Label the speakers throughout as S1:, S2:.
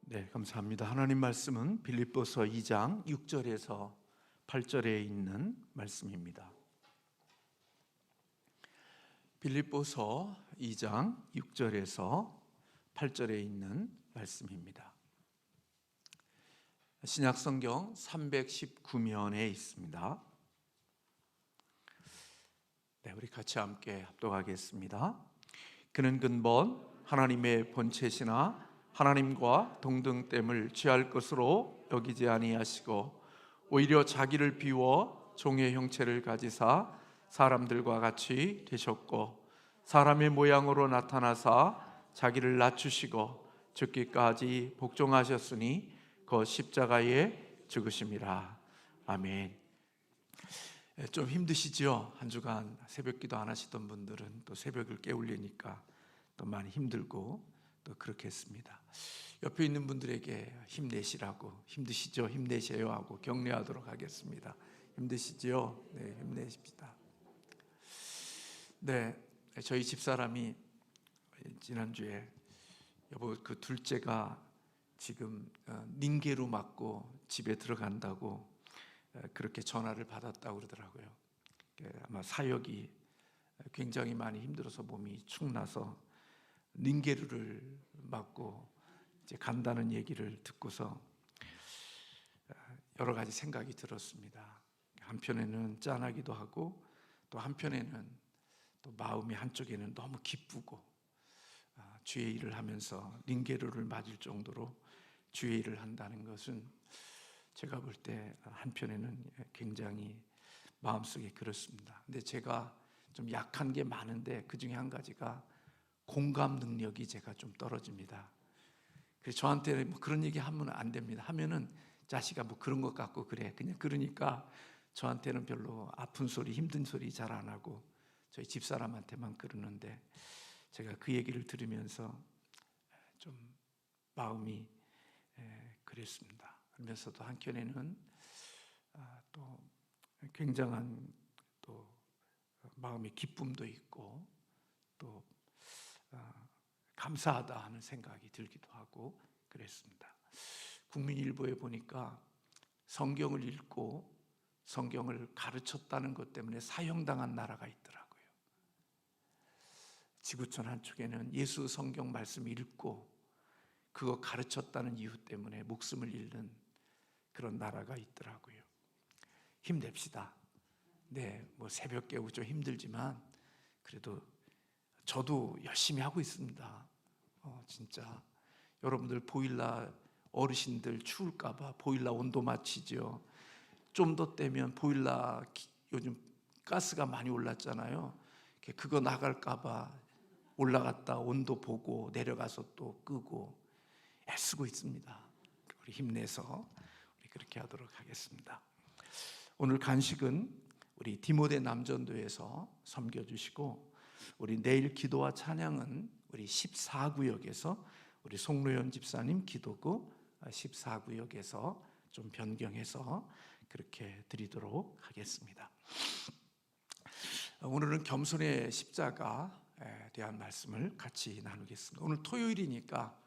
S1: 네, 감사합니다. 하나님 말씀은 빌립보서 2장 6절에서 8절에 있는 말씀입니다. 빌립보서 2장 6절에서 8절에 있는 말씀입니다. 신약성경 319면에 있습니다. 네, 우리 같이 함께 합독하겠습니다. 그는 근본 하나님의 본체시나 하나님과 동등됨을 취할 것으로 여기지 아니하시고 오히려 자기를 비워 종의 형체를 가지사 사람들과 같이 되셨고 사람의 모양으로 나타나사 자기를 낮추시고 죽기까지 복종하셨으니 그 십자가에 죽으심이라. 아멘. 좀 힘드시죠? 한 주간 새벽기도 안 하시던 분들은 또 새벽을 깨우려니까 또 많이 힘들고 또 그렇게 했습니다. 옆에 있는 분들에게 힘내시라고, 힘드시죠? 힘내세요 하고 격려하도록 하겠습니다. 힘드시죠? 네, 힘내십시다. 네, 저희 집사람이 지난주에 여보 그 둘째가 지금 닌게루 맞고 집에 들어간다고 그렇게 전화를 받았다고 그러더라고요. 아마 사역이 굉장히 많이 힘들어서 몸이 축나서 닌게루를 맞고 이제 간다는 얘기를 듣고서 여러 가지 생각이 들었습니다. 한편에는 짠하기도 하고 또 한편에는 또 마음이 한쪽에는 너무 기쁘고 주의 일을 하면서 닌게루를 맞을 정도로 주의 일을 한다는 것은 제가 볼 때 한편에는 굉장히 마음속에 그렇습니다. 근데 제가 좀 약한 게 많은데 그 중에 한 가지가 공감 능력이 제가 좀 떨어집니다. 그래서 저한테 뭐 그런 얘기 하면 안 됩니다. 하면은 자식아 뭐 그런 것 같고 그래. 그냥 그러니까 저한테는 별로 아픈 소리, 힘든 소리 잘 안 하고 저희 집사람한테만 그러는데 제가 그 얘기를 들으면서 좀 마음이 그랬습니다. 그러면서도 한켠에는 또 굉장한 또 마음의 기쁨도 있고 또 감사하다 하는 생각이 들기도 하고 그랬습니다. 국민일보에 보니까 성경을 읽고 성경을 가르쳤다는 것 때문에 사형당한 나라가 있더라고요. 지구촌 한쪽에는 예수 성경 말씀 읽고 그거 가르쳤다는 이유 때문에 목숨을 잃는 그런 나라가 있더라고요. 힘냅시다. 네, 뭐 새벽 깨우고 좀 힘들지만 그래도 저도 열심히 하고 있습니다. 진짜 여러분들 보일러 어르신들 추울까봐 보일러 온도 맞추죠. 좀 더 떼면 보일러 요즘 가스가 많이 올랐잖아요. 그거 나갈까봐 올라갔다 온도 보고 내려가서 또 끄고 애쓰고 있습니다. 우리 힘내서 우리 그렇게 하도록 하겠습니다. 오늘 간식은 우리 디모데 남전도에서 섬겨주시고 우리 내일 기도와 찬양은 우리 14구역에서 우리 송로연 집사님 기도구 14구역에서 좀 변경해서 그렇게 드리도록 하겠습니다. 오늘은 겸손의 십자가에 대한 말씀을 같이 나누겠습니다. 오늘 토요일이니까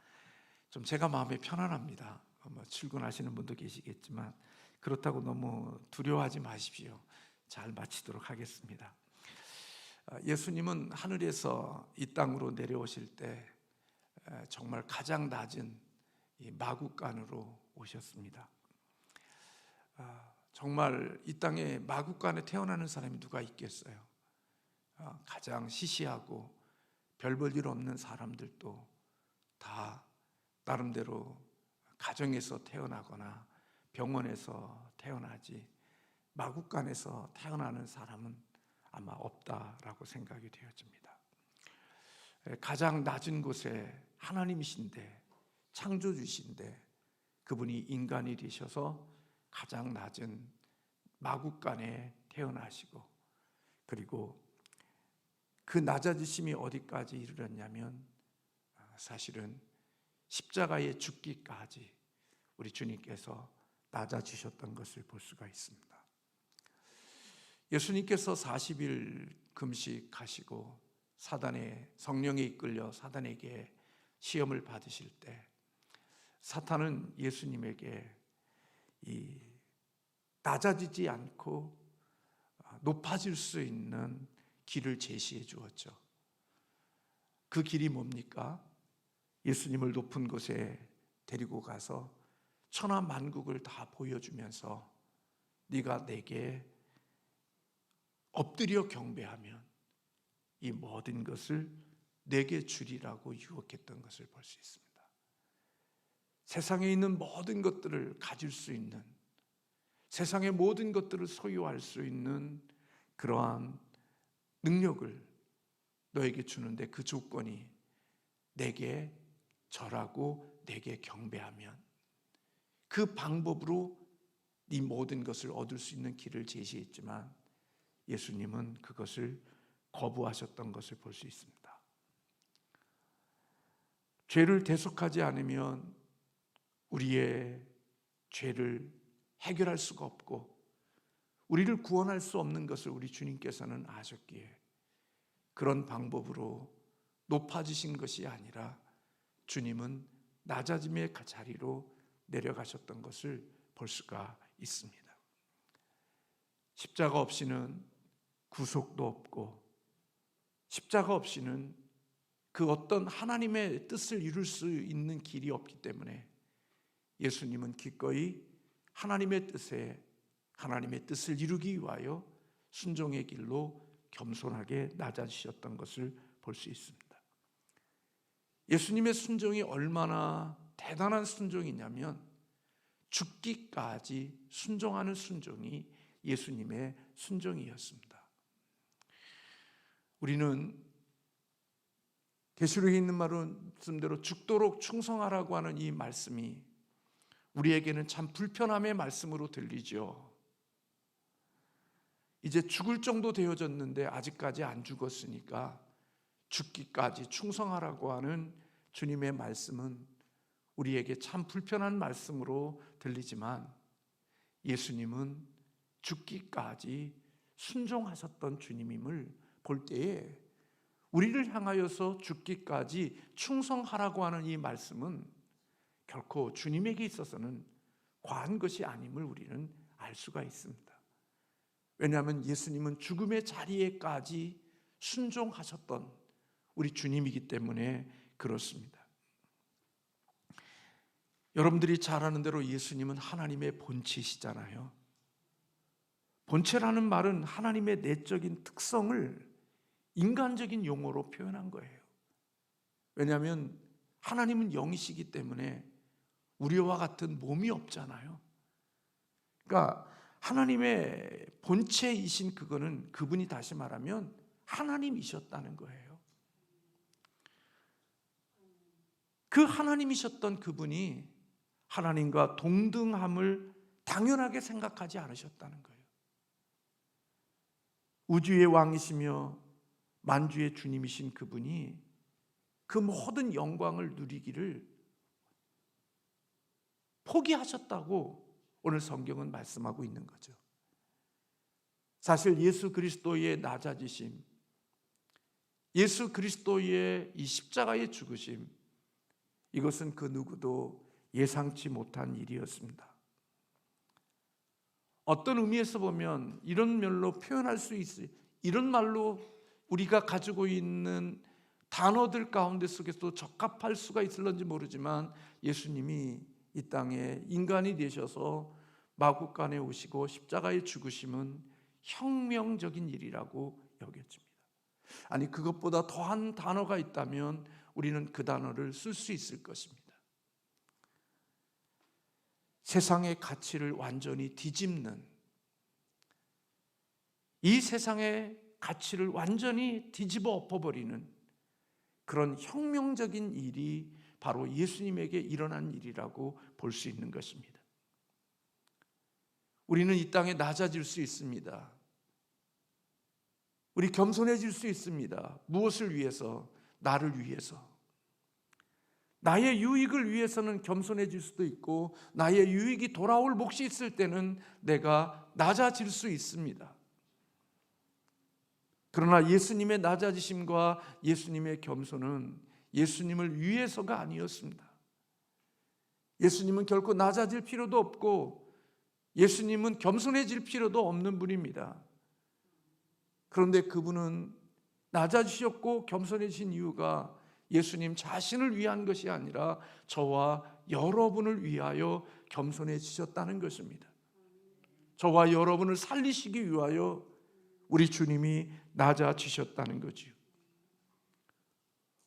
S1: 좀 제가 마음이 편안합니다. 출근하시는 분도 계시겠지만 그렇다고 너무 두려워하지 마십시오. 잘 마치도록 하겠습니다. 예수님은 하늘에서 이 땅으로 내려오실 때 정말 가장 낮은 이 마구간으로 오셨습니다. 정말 이 땅에 마구간에 태어나는 사람이 누가 있겠어요? 가장 시시하고 별 볼 일 없는 사람들도 다 나름대로 가정에서 태어나거나 병원에서 태어나지 마구간에서 태어나는 사람은 아마 없다라고 생각이 되어집니다. 가장 낮은 곳에 하나님이신데 창조주신데 그분이 인간이 되셔서 가장 낮은 마구간에 태어나시고 그리고 그 낮아지심이 어디까지 이르렀냐면 사실은 십자가에 죽기까지 우리 주님께서 낮아지셨던 것을 볼 수가 있습니다. 예수님께서 40일 금식하시고 사단의 성령에 이끌려 사단에게 시험을 받으실 때 사탄은 예수님에게 이 낮아지지 않고 높아질 수 있는 길을 제시해 주었죠. 그 길이 뭡니까? 예수님을 높은 곳에 데리고 가서 천하 만국을 다 보여주면서 네가 내게 엎드려 경배하면 이 모든 것을 내게 주리라고 유혹했던 것을 볼 수 있습니다. 세상에 있는 모든 것들을 가질 수 있는, 세상의 모든 것들을 소유할 수 있는 그러한 능력을 너에게 주는데 그 조건이 내게 절하고 내게 경배하면, 그 방법으로 네 모든 것을 얻을 수 있는 길을 제시했지만 예수님은 그것을 거부하셨던 것을 볼 수 있습니다. 죄를 대속하지 않으면 우리의 죄를 해결할 수가 없고 우리를 구원할 수 없는 것을 우리 주님께서는 아셨기에 그런 방법으로 높아지신 것이 아니라 주님은 낮아짐의 자리로 내려가셨던 것을 볼 수가 있습니다. 십자가 없이는 구속도 없고 십자가 없이는 그 어떤 하나님의 뜻을 이룰 수 있는 길이 없기 때문에 예수님은 기꺼이 하나님의 뜻을 이루기 위하여 순종의 길로 겸손하게 낮아지셨던 것을 볼 수 있습니다. 예수님의 순종이 얼마나 대단한 순종이냐면 죽기까지 순종하는 순종이 예수님의 순종이었습니다. 우리는 계시록에 있는 말씀대로 죽도록 충성하라고 하는 이 말씀이 우리에게는 참 불편함의 말씀으로 들리죠. 이제 죽을 정도 되어졌는데 아직까지 안 죽었으니까 죽기까지 충성하라고 하는 주님의 말씀은 우리에게 참 불편한 말씀으로 들리지만 예수님은 죽기까지 순종하셨던 주님임을 볼 때에 우리를 향하여서 죽기까지 충성하라고 하는 이 말씀은 결코 주님에게 있어서는 과한 것이 아님을 우리는 알 수가 있습니다. 왜냐하면 예수님은 죽음의 자리에까지 순종하셨던 우리 주님이기 때문에 그렇습니다. 여러분들이 잘 아는 대로 예수님은 하나님의 본체시잖아요. 본체라는 말은 하나님의 내적인 특성을 인간적인 용어로 표현한 거예요. 왜냐하면 하나님은 영이시기 때문에 우리와 같은 몸이 없잖아요. 그러니까 하나님의 본체이신 그분이 다시 말하면 하나님이셨다는 거예요. 그 하나님이셨던 그분이 하나님과 동등함을 당연하게 생각하지 않으셨다는 거예요. 우주의 왕이시며 만주의 주님이신 그분이 그 모든 영광을 누리기를 포기하셨다고 오늘 성경은 말씀하고 있는 거죠. 사실 예수 그리스도의 낮아지심, 예수 그리스도의 이 십자가의 죽으심, 이것은 그 누구도 예상치 못한 일이었습니다. 어떤 의미에서 보면 이런 면로 표현할 수 있어요. 이런 말로 우리가 가지고 있는 단어들 가운데 속에서 적합할 수가 있을런지 모르지만 예수님이 이 땅에 인간이 되셔서 마구간에 오시고 십자가에 죽으심은 혁명적인 일이라고 여겨집니다. 아니, 그것보다 더한 단어가 있다면 우리는 그 단어를 쓸 수 있을 것입니다. 세상의 가치를 완전히 뒤집는, 이 세상의 가치를 완전히 뒤집어 엎어버리는 그런 혁명적인 일이 바로 예수님에게 일어난 일이라고 볼 수 있는 것입니다. 우리는 이 땅에 낮아질 수 있습니다. 우리 겸손해질 수 있습니다. 무엇을 위해서? 나를 위해서. 나의 유익을 위해서는 겸손해질 수도 있고 나의 유익이 돌아올 몫이 있을 때는 내가 낮아질 수 있습니다. 그러나 예수님의 낮아지심과 예수님의 겸손은 예수님을 위해서가 아니었습니다. 예수님은 결코 낮아질 필요도 없고 예수님은 겸손해질 필요도 없는 분입니다. 그런데 그분은 낮아지셨고 겸손해진 이유가 예수님 자신을 위한 것이 아니라 저와 여러분을 위하여 겸손해지셨다는 것입니다. 저와 여러분을 살리시기 위하여 우리 주님이 낮아지셨다는 거지요.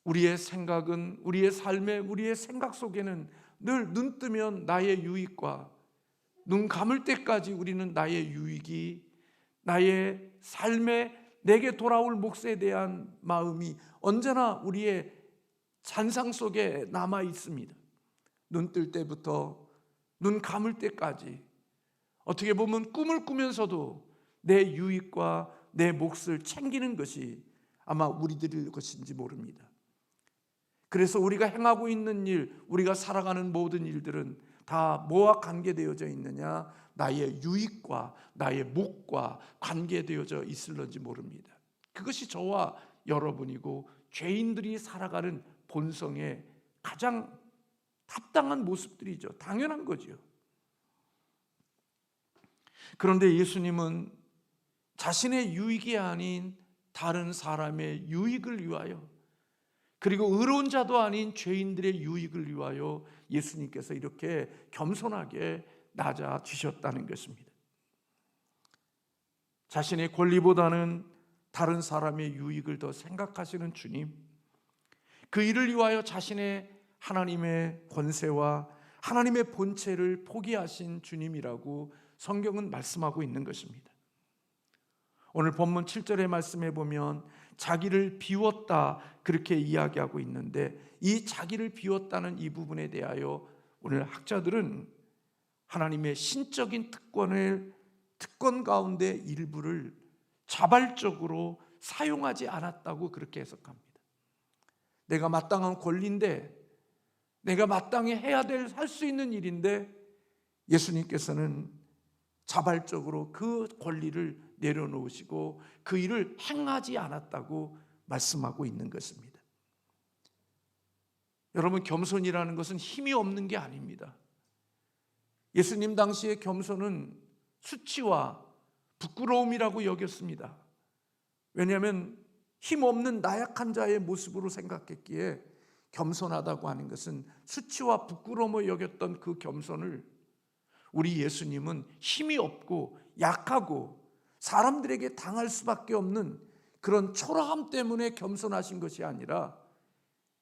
S1: 우리의 생각은, 우리의 삶에, 우리의 생각 속에는 늘 눈 뜨면 나의 유익과 눈 감을 때까지 우리는 나의 유익이, 나의 삶에 내게 돌아올 몫에 대한 마음이 언제나 우리의 잔상 속에 남아 있습니다. 눈 뜰 때부터 눈 감을 때까지 어떻게 보면 꿈을 꾸면서도 내 유익과 내 몫을 챙기는 것이 아마 우리들의 것인지 모릅니다. 그래서 우리가 행하고 있는 일, 우리가 살아가는 모든 일들은 다 뭐와 관계되어져 있느냐? 나의 유익과 나의 몫과 관계되어져 있을런지 모릅니다. 그것이 저와 여러분이고 죄인들이 살아가는 본성의 가장 합당한 모습들이죠. 당연한 거죠. 그런데 예수님은 자신의 유익이 아닌 다른 사람의 유익을 위하여, 그리고 의로운 자도 아닌 죄인들의 유익을 위하여 예수님께서 이렇게 겸손하게 낮아지셨다는 것입니다. 자신의 권리보다는 다른 사람의 유익을 더 생각하시는 주님, 그 일을 위하여 자신의 하나님의 권세와 하나님의 본체를 포기하신 주님이라고 성경은 말씀하고 있는 것입니다. 오늘 본문 7절의 말씀에 보면 자기를 비웠다 그렇게 이야기하고 있는데, 이 자기를 비웠다는 이 부분에 대하여 오늘 학자들은 하나님의 신적인 특권 가운데 일부를 자발적으로 사용하지 않았다고 그렇게 해석합니다. 내가 마땅한 권리인데, 내가 마땅히 해야 될, 할 수 있는 일인데 예수님께서는 자발적으로 그 권리를 내려놓으시고 그 일을 행하지 않았다고 말씀하고 있는 것입니다. 여러분, 겸손이라는 것은 힘이 없는 게 아닙니다. 예수님 당시의 겸손은 수치와 부끄러움이라고 여겼습니다. 왜냐하면 힘없는 나약한 자의 모습으로 생각했기에 겸손하다고 하는 것은 수치와 부끄러움을 여겼던 그 겸손을 우리 예수님은 힘이 없고 약하고 사람들에게 당할 수밖에 없는 그런 초라함 때문에 겸손하신 것이 아니라,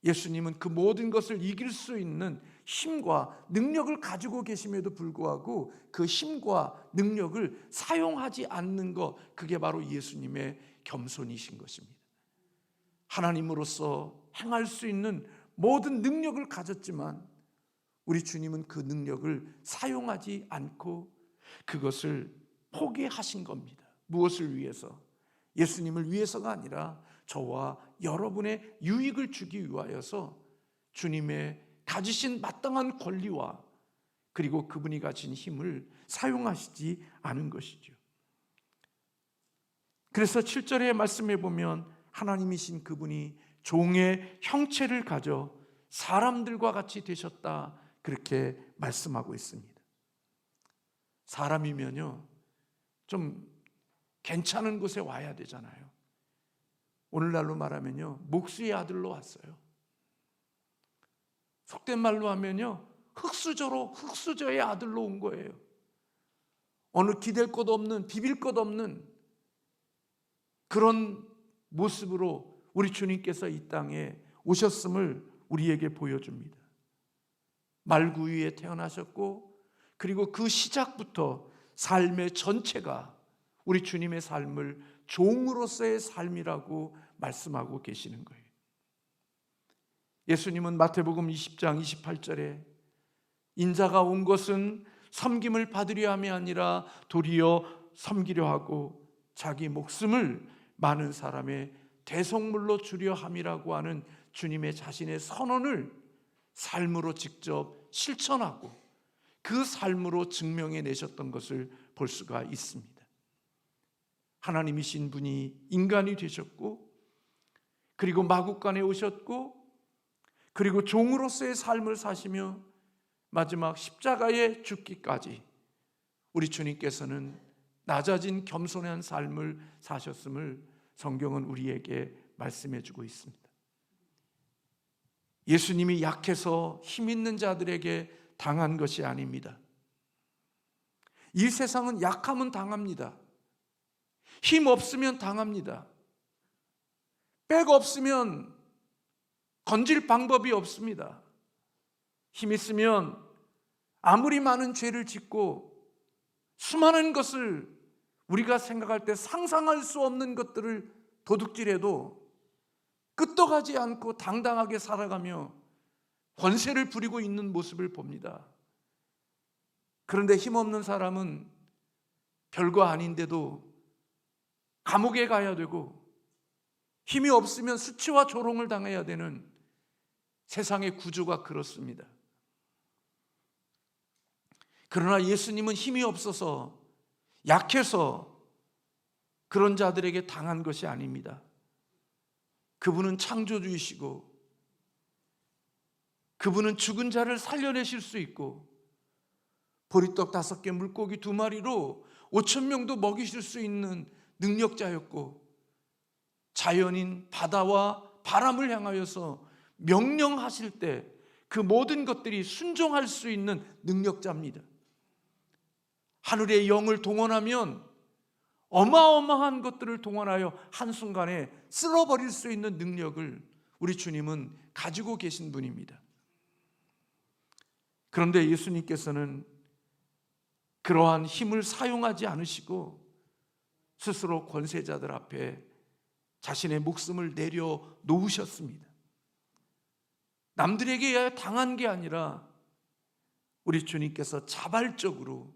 S1: 예수님은 그 모든 것을 이길 수 있는 힘과 능력을 가지고 계심에도 불구하고 그 힘과 능력을 사용하지 않는 것, 그게 바로 예수님의 겸손이신 것입니다. 하나님으로서 행할 수 있는 모든 능력을 가졌지만 우리 주님은 그 능력을 사용하지 않고 그것을 포기하신 겁니다. 무엇을 위해서? 예수님을 위해서가 아니라 저와 여러분의 유익을 주기 위하여서 주님의 가지신 마땅한 권리와 그리고 그분이 가진 힘을 사용하시지 않은 것이죠. 그래서 7절의 말씀에 보면 하나님이신 그분이 종의 형체를 가져 사람들과 같이 되셨다 그렇게 말씀하고 있습니다. 사람이면요 좀 괜찮은 곳에 와야 되잖아요. 오늘날로 말하면요 목수의 아들로 왔어요. 속된 말로 하면요 흙수저의 아들로 온 거예요. 어느 기댈 것 없는, 비빌 것 없는 그런 모습으로 우리 주님께서 이 땅에 오셨음을 우리에게 보여줍니다. 말구 위에 태어나셨고, 그리고 그 시작부터 삶의 전체가 우리 주님의 삶을 종으로서의 삶이라고 말씀하고 계시는 거예요. 예수님은 마태복음 20장 28절에 인자가 온 것은 섬김을 받으려 함이 아니라 도리어 섬기려 하고 자기 목숨을 많은 사람의 대속물로 주려 함이라고 하는 주님의 자신의 선언을 삶으로 직접 실천하고 그 삶으로 증명해 내셨던 것을 볼 수가 있습니다. 하나님이신 분이 인간이 되셨고, 그리고 마국간에 오셨고, 그리고 종으로서의 삶을 사시며 마지막 십자가에 죽기까지 우리 주님께서는 낮아진 겸손한 삶을 사셨음을 성경은 우리에게 말씀해 주고 있습니다. 예수님이 약해서 힘 있는 자들에게 당한 것이 아닙니다. 이 세상은 약하면 당합니다. 힘 없으면 당합니다. 백 없으면 건질 방법이 없습니다. 힘 있으면 아무리 많은 죄를 짓고 수많은 것을 우리가 생각할 때 상상할 수 없는 것들을 도둑질해도 끄떡하지 않고 당당하게 살아가며 권세를 부리고 있는 모습을 봅니다. 그런데 힘없는 사람은 별거 아닌데도 감옥에 가야 되고 힘이 없으면 수치와 조롱을 당해야 되는 세상의 구조가 그렇습니다. 그러나 예수님은 힘이 없어서 약해서 그런 자들에게 당한 것이 아닙니다. 그분은 창조주이시고 그분은 죽은 자를 살려내실 수 있고 보리떡 5개 물고기 2마리로 5,000명도 먹이실 수 있는 능력자였고 자연인 바다와 바람을 향하여서 명령하실 때 그 모든 것들이 순종할 수 있는 능력자입니다. 하늘의 영을 동원하면 어마어마한 것들을 동원하여 한순간에 쓸어버릴 수 있는 능력을 우리 주님은 가지고 계신 분입니다. 그런데 예수님께서는 그러한 힘을 사용하지 않으시고 스스로 권세자들 앞에 자신의 목숨을 내려놓으셨습니다. 남들에게 당한 게 아니라 우리 주님께서 자발적으로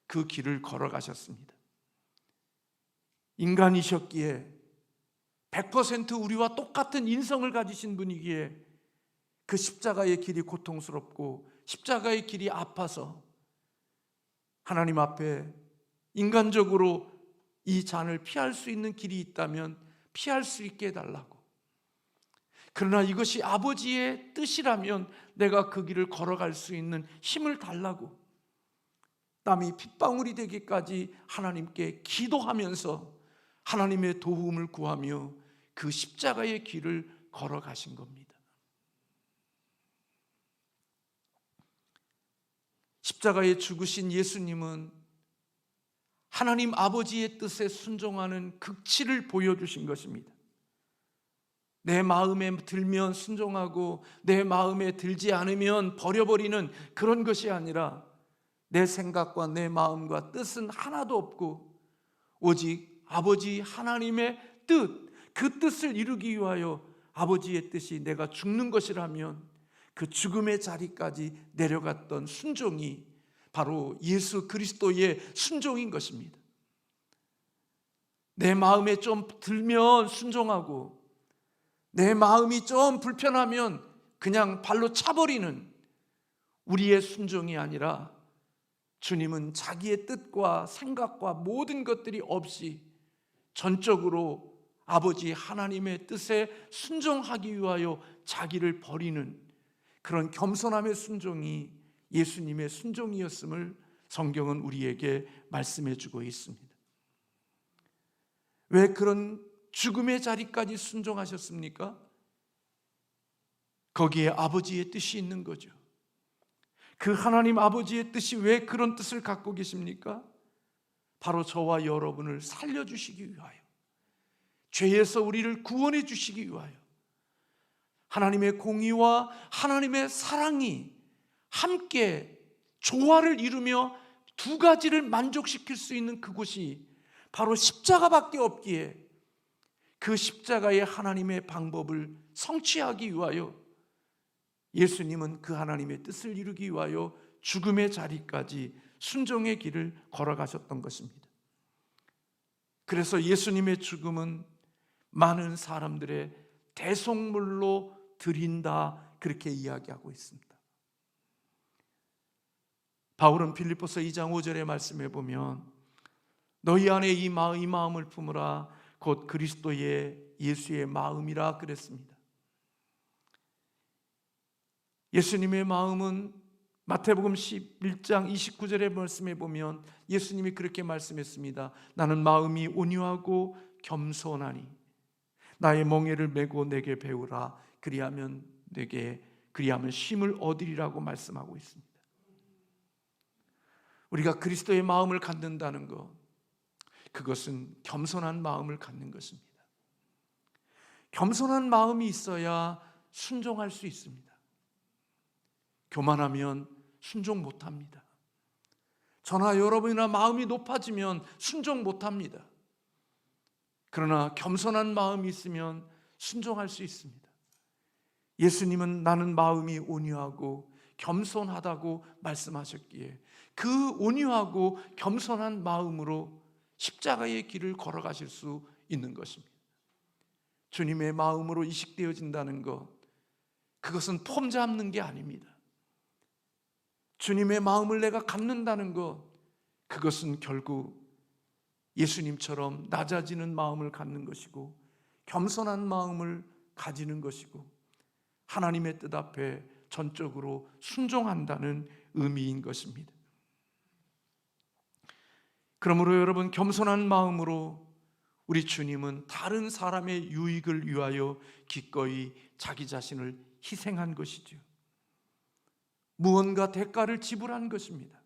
S1: 그 길을 걸어가셨습니다. 인간이셨기에 100% 우리와 똑같은 인성을 가지신 분이기에 그 십자가의 길이 고통스럽고 십자가의 길이 아파서 하나님 앞에 인간적으로 이 잔을 피할 수 있는 길이 있다면 피할 수 있게 해달라고, 그러나 이것이 아버지의 뜻이라면 내가 그 길을 걸어갈 수 있는 힘을 달라고 땀이 핏방울이 되기까지 하나님께 기도하면서 하나님의 도움을 구하며 그 십자가의 길을 걸어가신 겁니다. 십자가에 죽으신 예수님은 하나님 아버지의 뜻에 순종하는 극치를 보여주신 것입니다. 내 마음에 들면 순종하고 내 마음에 들지 않으면 버려버리는 그런 것이 아니라 내 생각과 내 마음과 뜻은 하나도 없고 오직 아버지 하나님의 뜻, 그 뜻을 이루기 위하여 아버지의 뜻이 내가 죽는 것이라면 그 죽음의 자리까지 내려갔던 순종이 바로 예수 그리스도의 순종인 것입니다. 내 마음에 좀 들면 순종하고 내 마음이 좀 불편하면 그냥 발로 차버리는 우리의 순종이 아니라 주님은 자기의 뜻과 생각과 모든 것들이 없이 전적으로 아버지 하나님의 뜻에 순종하기 위하여 자기를 버리는 그런 겸손함의 순종이 예수님의 순종이었음을 성경은 우리에게 말씀해 주고 있습니다. 왜 그런 죽음의 자리까지 순종하셨습니까? 거기에 아버지의 뜻이 있는 거죠. 그 하나님 아버지의 뜻이 왜 그런 뜻을 갖고 계십니까? 바로 저와 여러분을 살려주시기 위하여, 죄에서 우리를 구원해 주시기 위하여, 하나님의 공의와 하나님의 사랑이 함께 조화를 이루며 두 가지를 만족시킬 수 있는 그곳이 바로 십자가밖에 없기에 그 십자가의 하나님의 방법을 성취하기 위하여 예수님은 그 하나님의 뜻을 이루기 위하여 죽음의 자리까지 순종의 길을 걸어가셨던 것입니다. 그래서 예수님의 죽음은 많은 사람들의 대속물로 드린다, 그렇게 이야기하고 있습니다. 바울은 빌립보서 2장 5절의 말씀에 보면 너희 안에 이 마음을 품으라 곧 그리스도의 예수의 마음이라 그랬습니다. 예수님의 마음은 마태복음 11장 29절의 말씀에 보면 예수님이 그렇게 말씀했습니다. 나는 마음이 온유하고 겸손하니 나의 멍에를 메고 내게 배우라. 그리하면 쉼을 얻으리라고 말씀하고 있습니다. 우리가 그리스도의 마음을 갖는다는 것, 그것은 겸손한 마음을 갖는 것입니다. 겸손한 마음이 있어야 순종할 수 있습니다. 교만하면 순종 못합니다. 저나 여러분이나 마음이 높아지면 순종 못합니다. 그러나 겸손한 마음이 있으면 순종할 수 있습니다. 예수님은 나는 마음이 온유하고 겸손하다고 말씀하셨기에 그 온유하고 겸손한 마음으로 십자가의 길을 걸어가실 수 있는 것입니다. 주님의 마음으로 이식되어진다는 것, 그것은 폼 잡는 게 아닙니다. 주님의 마음을 내가 갖는다는 것, 그것은 결국 예수님처럼 낮아지는 마음을 갖는 것이고 겸손한 마음을 가지는 것이고 하나님의 뜻 앞에 전적으로 순종한다는 의미인 것입니다. 그러므로 여러분, 겸손한 마음으로 우리 주님은 다른 사람의 유익을 위하여 기꺼이 자기 자신을 희생한 것이죠. 무언가 대가를 지불한 것입니다.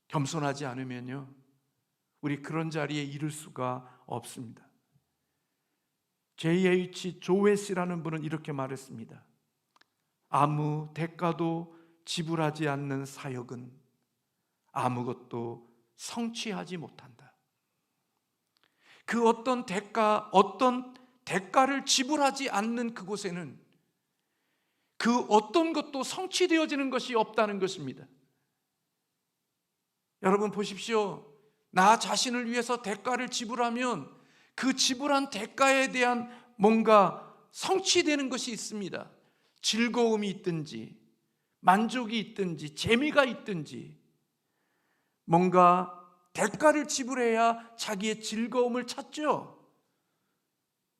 S1: 겸손하지 않으면요, 우리 그런 자리에 이를 수가 없습니다. J.H. 조웨스라는 분은 이렇게 말했습니다. 아무 대가도 지불하지 않는 사역은 아무것도 성취하지 못한다. 그 어떤 대가를 지불하지 않는 그곳에는 그 어떤 것도 성취되어지는 것이 없다는 것입니다. 여러분 보십시오. 나 자신을 위해서 대가를 지불하면 그 지불한 대가에 대한 뭔가 성취되는 것이 있습니다. 즐거움이 있든지 만족이 있든지 재미가 있든지 뭔가 대가를 지불해야 자기의 즐거움을 찾죠.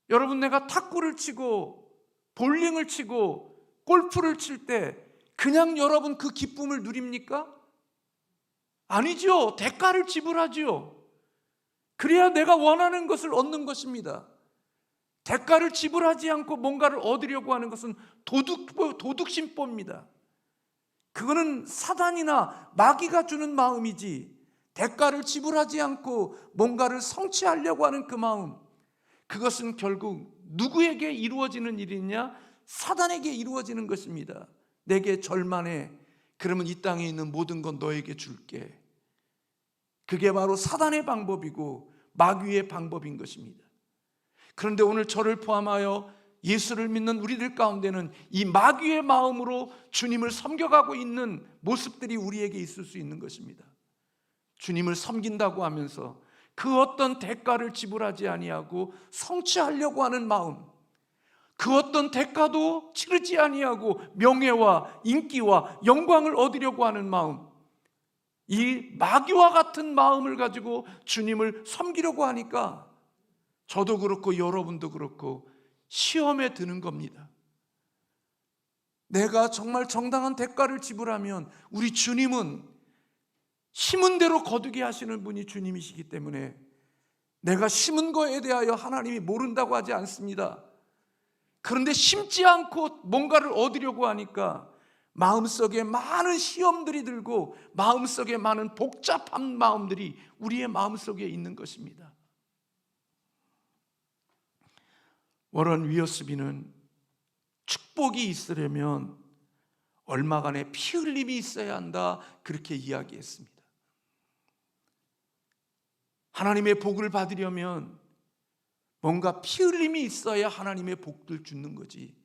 S1: 여러분, 내가 탁구를 치고 볼링을 치고 골프를 칠 때 그냥 여러분 그 기쁨을 누립니까? 아니죠. 대가를 지불하죠. 그래야 내가 원하는 것을 얻는 것입니다. 대가를 지불하지 않고 뭔가를 얻으려고 하는 것은 도둑심보입니다. 그거는 사단이나 마귀가 주는 마음이지, 대가를 지불하지 않고 뭔가를 성취하려고 하는 그 마음, 그것은 결국 누구에게 이루어지는 일이냐? 사단에게 이루어지는 것입니다. 내게 절만해. 그러면 이 땅에 있는 모든 건 너에게 줄게. 그게 바로 사단의 방법이고 마귀의 방법인 것입니다. 그런데 오늘 저를 포함하여 예수를 믿는 우리들 가운데는 이 마귀의 마음으로 주님을 섬겨가고 있는 모습들이 우리에게 있을 수 있는 것입니다. 주님을 섬긴다고 하면서 그 어떤 대가를 지불하지 아니하고 성취하려고 하는 마음, 그 어떤 대가도 치르지 아니하고 명예와 인기와 영광을 얻으려고 하는 마음, 이 마귀와 같은 마음을 가지고 주님을 섬기려고 하니까 저도 그렇고 여러분도 그렇고 시험에 드는 겁니다. 내가 정말 정당한 대가를 지불하면 우리 주님은 심은 대로 거두게 하시는 분이 주님이시기 때문에 내가 심은 거에 대하여 하나님이 모른다고 하지 않습니다. 그런데 심지 않고 뭔가를 얻으려고 하니까 마음속에 많은 시험들이 들고 마음속에 많은 복잡한 마음들이 우리의 마음속에 있는 것입니다. 워런 위어스비는 축복이 있으려면 얼마간의 피 흘림이 있어야 한다, 그렇게 이야기했습니다. 하나님의 복을 받으려면 뭔가 피 흘림이 있어야 하나님의 복을 주는 거지,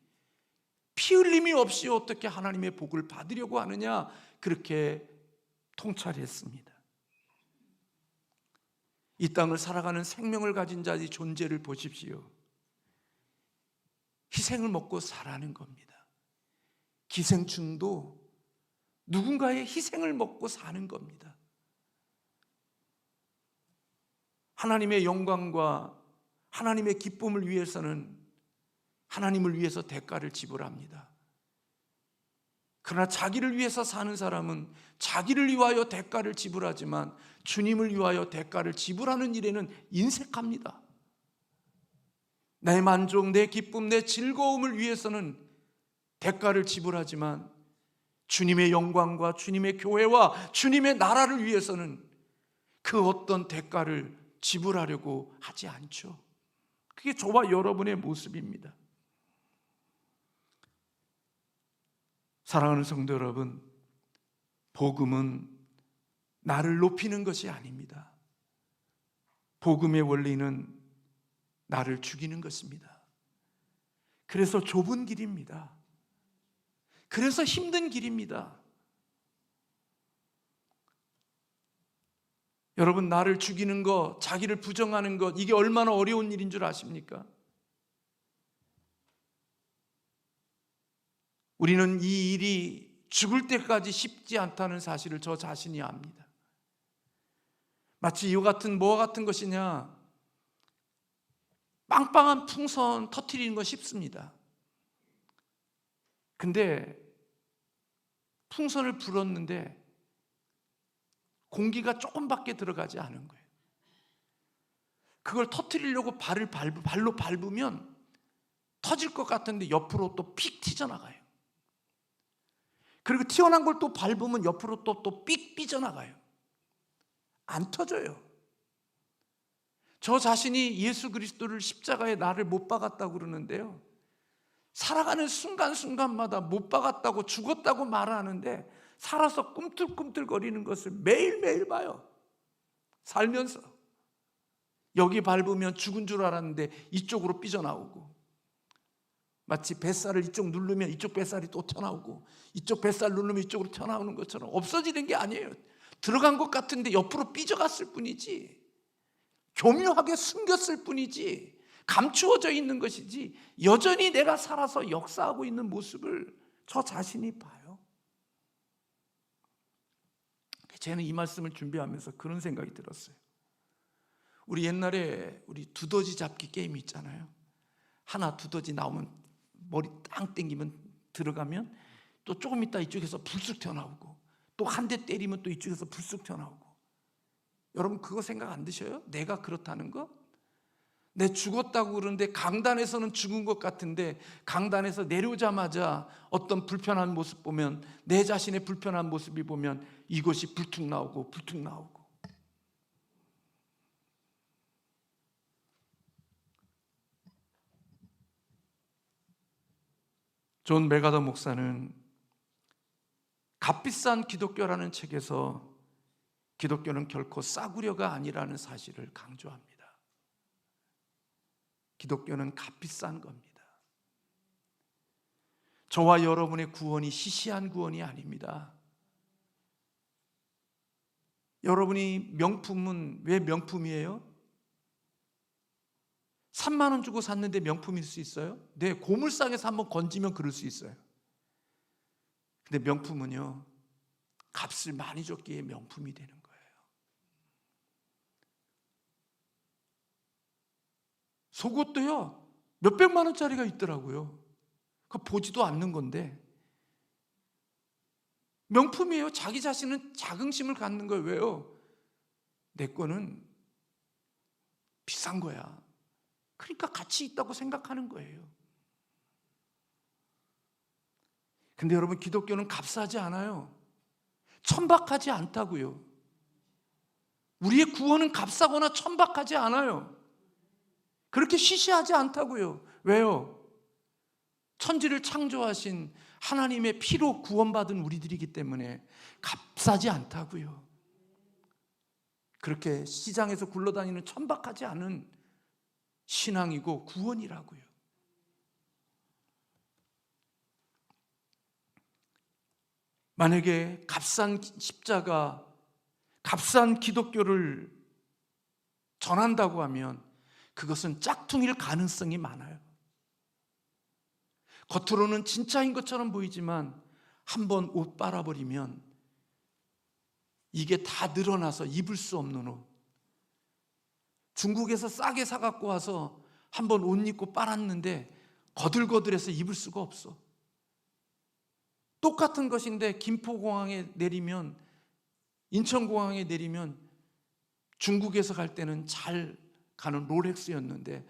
S1: 피 흘림이 없이 어떻게 하나님의 복을 받으려고 하느냐, 그렇게 통찰했습니다. 이 땅을 살아가는 생명을 가진 자의 존재를 보십시오. 희생을 먹고 살아가는 겁니다. 기생충도 누군가의 희생을 먹고 사는 겁니다. 하나님의 영광과 하나님의 기쁨을 위해서는 하나님을 위해서 대가를 지불합니다. 그러나 자기를 위해서 사는 사람은 자기를 위하여 대가를 지불하지만 주님을 위하여 대가를 지불하는 일에는 인색합니다. 내 만족, 내 기쁨, 내 즐거움을 위해서는 대가를 지불하지만 주님의 영광과 주님의 교회와 주님의 나라를 위해서는 그 어떤 대가를 지불하려고 하지 않죠. 그게 저와 여러분의 모습입니다. 사랑하는 성도 여러분, 복음은 나를 높이는 것이 아닙니다. 복음의 원리는 나를 죽이는 것입니다. 그래서 좁은 길입니다. 그래서 힘든 길입니다. 여러분, 나를 죽이는 것, 자기를 부정하는 것, 이게 얼마나 어려운 일인 줄 아십니까? 우리는 이 일이 죽을 때까지 쉽지 않다는 사실을 저 자신이 압니다. 마치 이와 같은 뭐와 같은 것이냐? 빵빵한 풍선 터뜨리는 건 쉽습니다. 근데 풍선을 불었는데 공기가 조금밖에 들어가지 않은 거예요. 그걸 터뜨리려고 발로 밟으면 터질 것 같은데 옆으로 또 픽 튀어나가요. 그리고 튀어나온 걸 또 밟으면 옆으로 또 삑 삐져나가요. 안 터져요. 저 자신이 예수 그리스도를 십자가에 나를 못 박았다고 그러는데요, 살아가는 순간순간마다 못 박았다고 죽었다고 말하는데 살아서 꿈틀꿈틀거리는 것을 매일매일 봐요. 살면서 여기 밟으면 죽은 줄 알았는데 이쪽으로 삐져나오고, 마치 뱃살을 이쪽 누르면 이쪽 뱃살이 또 튀어나오고 이쪽 뱃살 누르면 이쪽으로 튀어나오는 것처럼 없어지는 게 아니에요. 들어간 것 같은데 옆으로 삐져갔을 뿐이지, 교묘하게 숨겼을 뿐이지, 감추어져 있는 것이지, 여전히 내가 살아서 역사하고 있는 모습을 저 자신이 봐요. 저는 이 말씀을 준비하면서 그런 생각이 들었어요. 우리 옛날에 우리 두더지 잡기 게임 있잖아요. 하나 두더지 나오면 머리 땅 땡기면 들어가면 또 조금 있다 이쪽에서 불쑥 튀어나오고, 또 한 대 때리면 또 이쪽에서 불쑥 튀어나오고. 여러분, 그거 생각 안 드셔요? 내가 그렇다는 거? 내 죽었다고 그러는데 강단에서는 죽은 것 같은데 강단에서 내려오자마자 어떤 불편한 모습 보면, 내 자신의 불편한 모습이 보면 이것이 불툭 나오고 불툭 나오고. 존 메가더 목사는 값비싼 기독교라는 책에서 기독교는 결코 싸구려가 아니라는 사실을 강조합니다. 기독교는 값비싼 겁니다. 저와 여러분의 구원이 시시한 구원이 아닙니다. 여러분이 명품은 왜 명품이에요? 3만 원 주고 샀는데 명품일 수 있어요? 네, 고물상에서 한번 건지면 그럴 수 있어요. 근데 명품은요, 값을 많이 줬기에 명품이 되는 거예요. 속옷도요, 몇백만 원짜리가 있더라고요. 그거 보지도 않는 건데 명품이에요. 자기 자신은 자긍심을 갖는 거예요. 왜요? 내 거는 비싼 거야. 그러니까 가치 있다고 생각하는 거예요. 근데 여러분, 기독교는 값싸지 않아요. 천박하지 않다고요. 우리의 구원은 값싸거나 천박하지 않아요. 그렇게 시시하지 않다고요. 왜요? 천지를 창조하신 하나님의 피로 구원받은 우리들이기 때문에 값싸지 않다고요. 그렇게 시장에서 굴러다니는 천박하지 않은 신앙이고 구원이라고요. 만약에 값싼 십자가, 값싼 기독교를 전한다고 하면 그것은 짝퉁일 가능성이 많아요. 겉으로는 진짜인 것처럼 보이지만 한번 옷 빨아버리면 이게 다 늘어나서 입을 수 없는 옷. 중국에서 싸게 사갖고 와서 한번 옷 입고 빨았는데 거들거들해서 입을 수가 없어. 똑같은 것인데 김포공항에 내리면, 인천공항에 내리면 중국에서 갈 때는 잘 가는 롤렉스였는데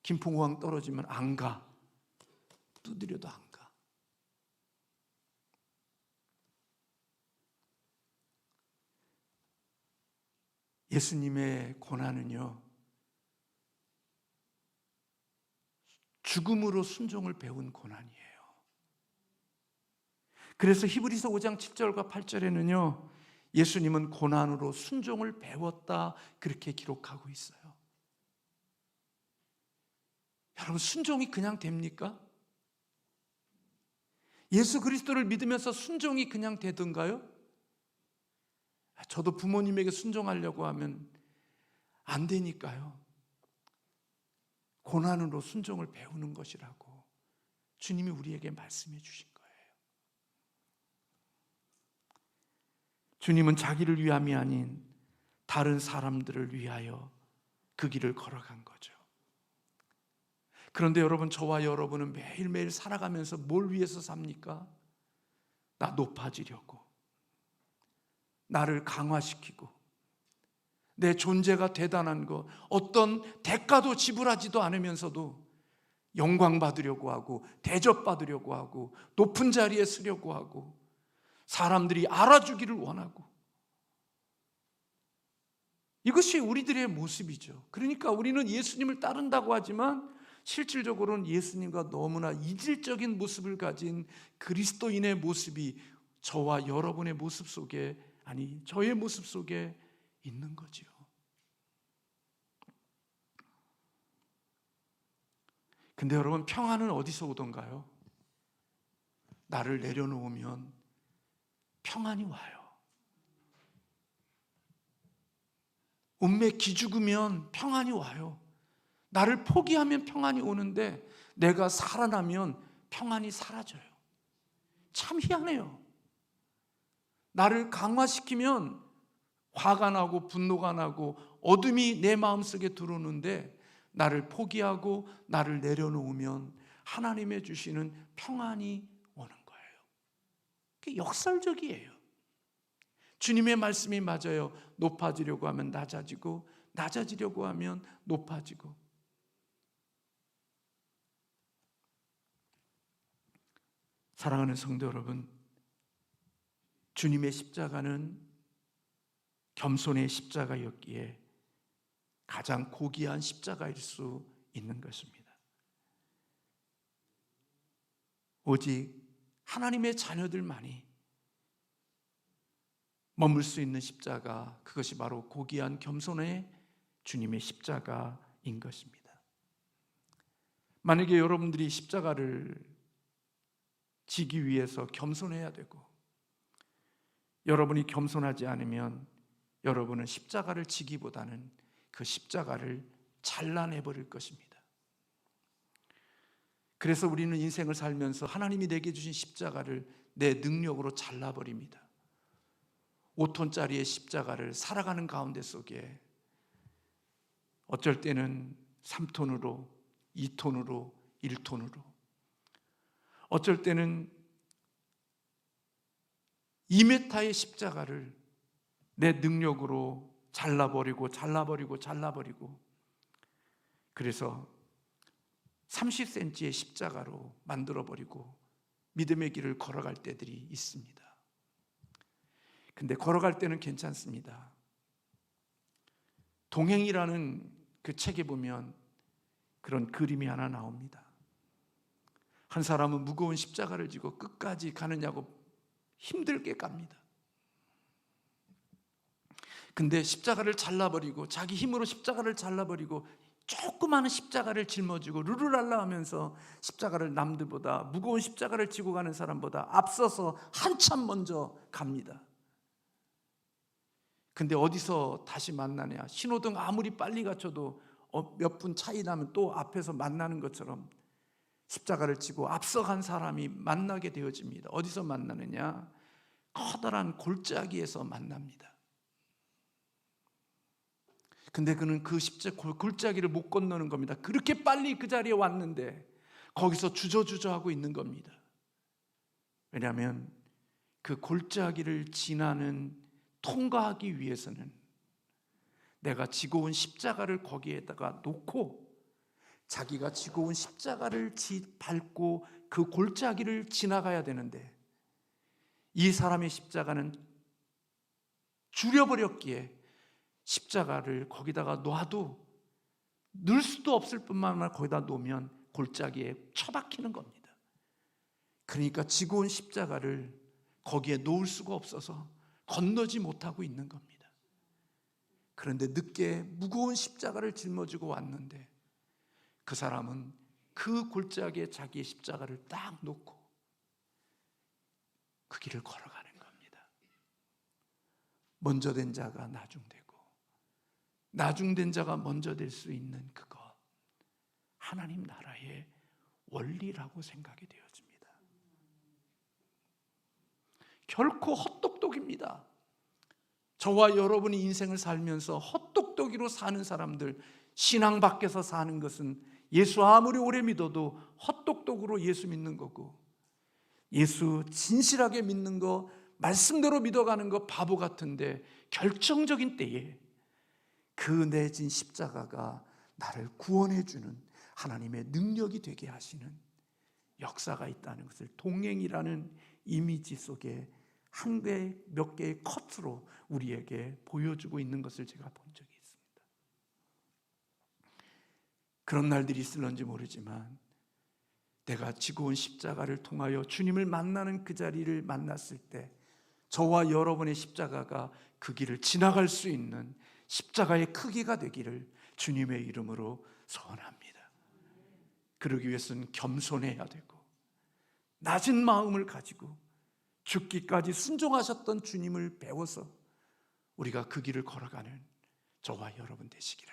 S1: 김포공항 떨어지면 안 가. 두드려도 안 가. 예수님의 고난은요, 죽음으로 순종을 배운 고난이에요. 그래서 히브리서 5장 7절과 8절에는요, 예수님은 고난으로 순종을 배웠다, 그렇게 기록하고 있어요. 여러분, 순종이 그냥 됩니까? 예수 그리스도를 믿으면서 순종이 그냥 되던가요? 저도 부모님에게 순종하려고 하면 안 되니까요. 고난으로 순종을 배우는 것이라고 주님이 우리에게 말씀해 주신 거예요. 주님은 자기를 위함이 아닌 다른 사람들을 위하여 그 길을 걸어간 거죠. 그런데 여러분, 저와 여러분은 매일매일 살아가면서 뭘 위해서 삽니까? 나 높아지려고, 나를 강화시키고, 내 존재가 대단한 것, 어떤 대가도 지불하지도 않으면서도 영광 받으려고 하고, 대접받으려고 하고, 높은 자리에 서려고 하고, 사람들이 알아주기를 원하고, 이것이 우리들의 모습이죠. 그러니까 우리는 예수님을 따른다고 하지만 실질적으로는 예수님과 너무나 이질적인 모습을 가진 그리스도인의 모습이 저와 여러분의 모습 속에, 아니 저의 모습 속에 있는 거지요. 근데 여러분, 평안은 어디서 오던가요? 나를 내려놓으면 평안이 와요. 운매 기죽으면 평안이 와요. 나를 포기하면 평안이 오는데 내가 살아나면 평안이 사라져요. 참 희한해요. 나를 강화시키면 화가 나고 분노가 나고 어둠이 내 마음속에 들어오는데, 나를 포기하고 나를 내려놓으면 하나님의 주시는 평안이 오는 거예요. 그게 역설적이에요. 주님의 말씀이 맞아요. 높아지려고 하면 낮아지고, 낮아지려고 하면 높아지고. 사랑하는 성도 여러분, 주님의 십자가는 겸손의 십자가였기에 가장 고귀한 십자가일 수 있는 것입니다. 오직 하나님의 자녀들만이 머물 수 있는 십자가, 그것이 바로 고귀한 겸손의 주님의 십자가인 것입니다. 만약에 여러분들이 십자가를 지기 위해서 겸손해야 되고, 여러분이 겸손하지 않으면 여러분은 십자가를 지기보다는 그 십자가를 잘라내버릴 것입니다. 그래서 우리는 인생을 살면서 하나님이 내게 주신 십자가를 내 능력으로 잘라버립니다. 5톤짜리의 십자가를 살아가는 가운데 속에 어쩔 때는 3톤으로, 2톤으로, 1톤으로, 어쩔 때는 2m의 십자가를 내 능력으로 잘라버리고, 그래서 30cm의 십자가로 만들어버리고 믿음의 길을 걸어갈 때들이 있습니다. 근데 걸어갈 때는 괜찮습니다. 동행이라는 그 책에 보면 그런 그림이 하나 나옵니다. 한 사람은 무거운 십자가를 지고 끝까지 가느냐고 힘들게 갑니다. 근데 십자가를 잘라버리고, 자기 힘으로 십자가를 잘라버리고 조그마한 십자가를 짊어지고 루루랄라 하면서 십자가를 남들보다, 무거운 십자가를 지고 가는 사람보다 앞서서 한참 먼저 갑니다. 근데 어디서 다시 만나냐? 신호등 아무리 빨리 갖춰도 몇 분 차이 나면 또 앞에서 만나는 것처럼 십자가를 지고 앞서간 사람이 만나게 되어집니다. 어디서 만나느냐? 커다란 골짜기에서 만납니다. 근데 그는 그 골짜기를 못 건너는 겁니다. 그렇게 빨리 그 자리에 왔는데 거기서 주저주저하고 있는 겁니다. 왜냐하면 그 골짜기를 지나는 통과하기 위해서는 내가 지고 온 십자가를 거기에다가 놓고 자기가 지고 온 십자가를 밟고 그 골짜기를 지나가야 되는데, 이 사람의 십자가는 줄여버렸기에 십자가를 거기다가 놔도 넣을 수도 없을 뿐만 아니라 거기다 놓으면 골짜기에 처박히는 겁니다. 그러니까 지고 온 십자가를 거기에 놓을 수가 없어서 건너지 못하고 있는 겁니다. 그런데 늦게 무거운 십자가를 짊어지고 왔는데 그 사람은 그 골짜기에 자기의 십자가를 딱 놓고 그 길을 걸어가는 겁니다. 먼저 된 자가 나중되고 나중된 자가 먼저 될 수 있는 그것, 하나님 나라의 원리라고 생각이 되어집니다. 결코 헛똑똑입니다. 저와 여러분이 인생을 살면서 헛똑똑이로 사는 사람들, 신앙 밖에서 사는 것은 예수 아무리 오래 믿어도 헛똑똑으로 예수 믿는 거고, 예수 진실하게 믿는 거, 말씀대로 믿어가는 거 바보 같은데, 결정적인 때에 그 내진 십자가가 나를 구원해 주는 하나님의 능력이 되게 하시는 역사가 있다는 것을 동행이라는 이미지 속에 한 개, 몇 개의 컷으로 우리에게 보여주고 있는 것을 제가 본 적이 있습니다. 그런 날들이 있을런지 모르지만 내가 지고 온 십자가를 통하여 주님을 만나는 그 자리를 만났을 때 저와 여러분의 십자가가 그 길을 지나갈 수 있는 십자가의 크기가 되기를 주님의 이름으로 소원합니다. 그러기 위해서는 겸손해야 되고 낮은 마음을 가지고 죽기까지 순종하셨던 주님을 배워서 우리가 그 길을 걸어가는 저와 여러분 되시기를